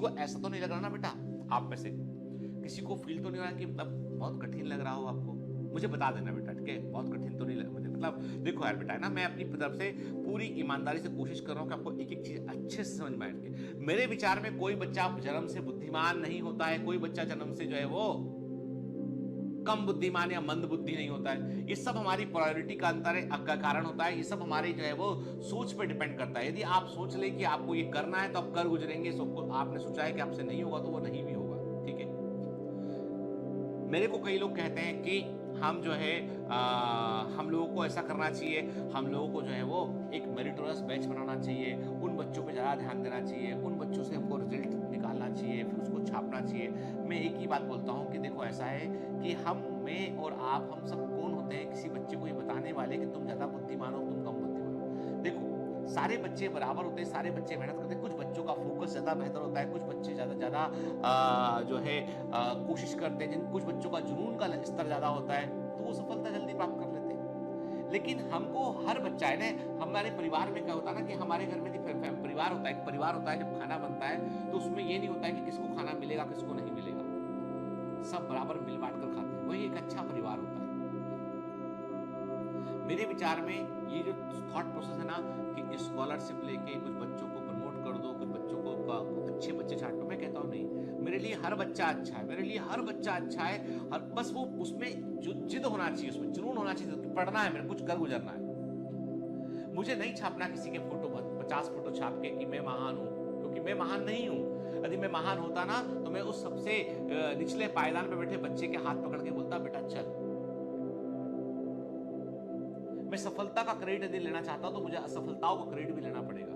को ऐसा तो नहीं लग रहा ना बेटा, आप में से किसी को फील तो नहीं हो रहा कि मतलब बहुत कठिन लग रहा हो आपको? मुझे बता देना बेटा, ठीक है? बहुत कठिन तो नहीं लग मुझे, मतलब देखो यार बेटा, है ना, मैं अपनी तरफ से पूरी ईमानदारी से कोशिश कर रहा हूँ कि आपको एक एक चीज अच्छे से समझ में आए। मेरे विचार में कोई बच्चा जन्म से बुद्धिमान नहीं होता है, कोई बच्चा जन्म से जो है वो कम बुद्धिमान या मंद बुद्धि नहीं होता है। ये सब हमारी प्रायोरिटी का अंतर है, का कारण होता है। ये सब हमारी जो है वो सोच पे डिपेंड करता है। यदि आप सोच ले कि आपको ये करना है तो आप कर गुजरेंगे, सबको आपने सोचा है कि आपसे नहीं होगा तो वो नहीं भी होगा, ठीक है? मेरे को कई लोग कहते हैं कि हम जो है हम लोगों को ऐसा करना चाहिए, हम लोगों को जो है वो एक मेरिटोरियस बैच बनाना चाहिए, उन बच्चों पे ज़्यादा ध्यान देना चाहिए, उन बच्चों से हमको रिजल्ट निकालना चाहिए, फिर उसको छापना चाहिए। मैं एक ही बात बोलता हूँ कि देखो ऐसा है कि हम, मैं और आप, हम सब कौन होते हैं किसी बच्चे को ये बताने वाले कि तुम ज़्यादा बुद्धिमान हो, तुम कम बुद्धिमान हो? देखो सारे बच्चे बराबर होते हैं, सारे बच्चे मेहनत करते हैं, कुछ बच्चों का फोकस ज़्यादा बेहतर होता है, कुछ बच्चे ज़्यादा जो है कोशिश करते हैं, जिन कुछ बच्चों का जुनून का स्तर ज़्यादा होता है तो वो सफलता जल्दी प्राप्त कर लेते हैं। लेकिन हमको हर बच्चा है ना, हमारे परिवार में क्या होता है ना कि हमारे घर में परिवार होता है, एक परिवार होता है, जब खाना बनता है तो उसमें ये नहीं होता है कि किसको खाना मिलेगा किसको नहीं मिलेगा, सब बराबर मिल बांट कर खाते हैं, वही एक अच्छा परिवार होता है। मेरे विचार में ये जो थॉट प्रोसेस है ना कि स्कॉलरशिप लेके कुछ बच्चों को प्रमोट कर दो, कुछ बच्चों को अच्छे बच्चे छांट लो, मैं कहता हूँ नहीं, मेरे लिए हर बच्चा अच्छा है, मेरे लिए हर बच्चा अच्छा है, हर बस वो उसमें जो जिद होना चाहिए, उसमें जुनून होना चाहिए कि पढ़ना है, मेरे कुछ कर गुजरना है। मुझे नहीं छापना किसी के फोटो 50 फोटो छाप के कि मैं महान हूँ, क्योंकि मैं महान नहीं हूँ। यदि मैं महान होता ना तो मैं उस सबसे निचले पायदान पे बैठे बच्चे के हाथ पकड़ के बोलता बेटा चल। मैं सफलता का क्रेडिट यदि लेना चाहता हूं तो मुझे असफलताओं का क्रेडिट भी लेना पड़ेगा।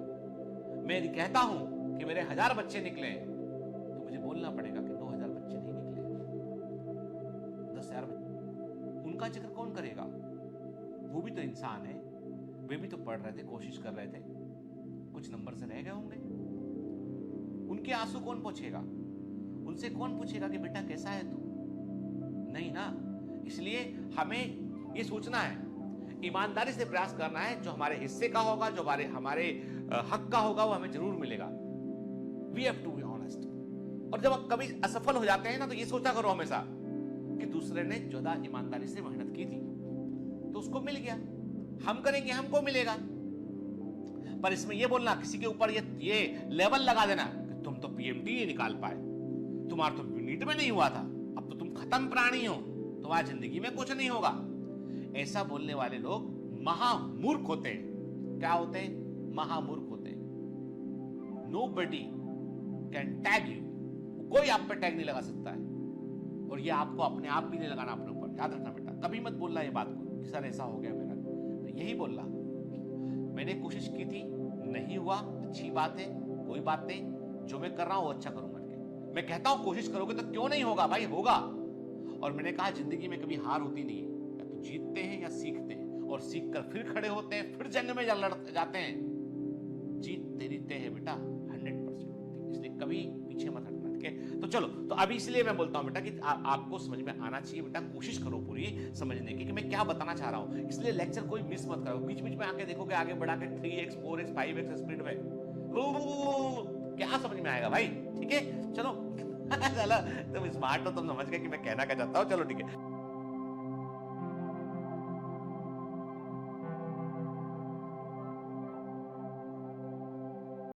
मैं यदि कहता हूं कि मेरे 1000 बच्चे निकले तो मुझे बोलना पड़ेगा कि 2000 बच्चे नहीं निकले, 10,000 बच्चे। उनका जिक्र कौन करेगा? वो भी तो इंसान है, वे भी तो पढ़ रहे थे, कोशिश कर रहे थे, कुछ नंबर से रह गए होंगे। उनके आंसू कौन पोंछेगा? उनसे कौन पूछेगा कि बेटा कैसा है तू? नहीं ना। इसलिए हमें ये सोचना है, ईमानदारी से प्रयास करना है, जो हमारे हिस्से का होगा, जो हमारे हक का होगा वो हमें जरूर मिलेगा। We have to be honest. और जब कभी असफल हो जाते हैं ना तो ये सोचा करो हमेशा कि दूसरे ने ज्यादा ईमानदारी से मेहनत की थी तो उसको मिल गया, हम करेंगे हमको मिलेगा। पर इसमें ये बोलना, किसी के ऊपर ये लेवल लगा देना कि तुम तो पीएमटी ही निकाल पाए, तुम्हारा तो नीट में नहीं हुआ था, अब तो तुम खत्म प्राणी हो, तुम्हारी जिंदगी में कुछ नहीं होगा। ऐसा बोलने वाले लोग महामूर्ख होते हैं। क्या होते हैं? महामूर्ख होते हैं। Nobody can tag you, कोई आप पे टैग नहीं लगा सकता है, और ये आपको अपने आप भी नहीं लगाना अपने ऊपर। याद रखना बेटा, कभी मत बोलना ये बात को कि सर ऐसा हो गया मेरा, तो यही बोलना मैंने कोशिश की थी, नहीं हुआ, अच्छी बात है, कोई बात नहीं, जो मैं कर रहा हूं वो अच्छा करूंगा। मैं कहता हूं कोशिश करोगे तो क्यों नहीं होगा भाई, होगा। और मैंने कहा जिंदगी में कभी हार होती नहीं है, या तो जीतते हैं या सीखते हैं, और सीख कर फिर खड़े होते हैं, फिर जंग में लड़ जाते हैं। जीत तेरी तय है बेटा 100%, इसलिए कभी पीछे मत हटना, ठीक है? तो चलो, तो अभी इसलिए मैं बोलता हूं बेटा कि आपको समझ में आना चाहिए बेटा, कोशिश करो पूरी समझने की कि मैं क्या बताना चाह रहा हूं। इसलिए लेक्चर कोई मिस मत करो, बीच बीच में आके देखोगे, आगे बढ़ा के 3x 4x 5x स्पीड में क्या समझ में आएगा भाई, ठीक है? चलो चलो, तुम स्मार्ट हो, तुम समझ गए कि मैं कहना क्या चाहता हूं। चलो ठीक है।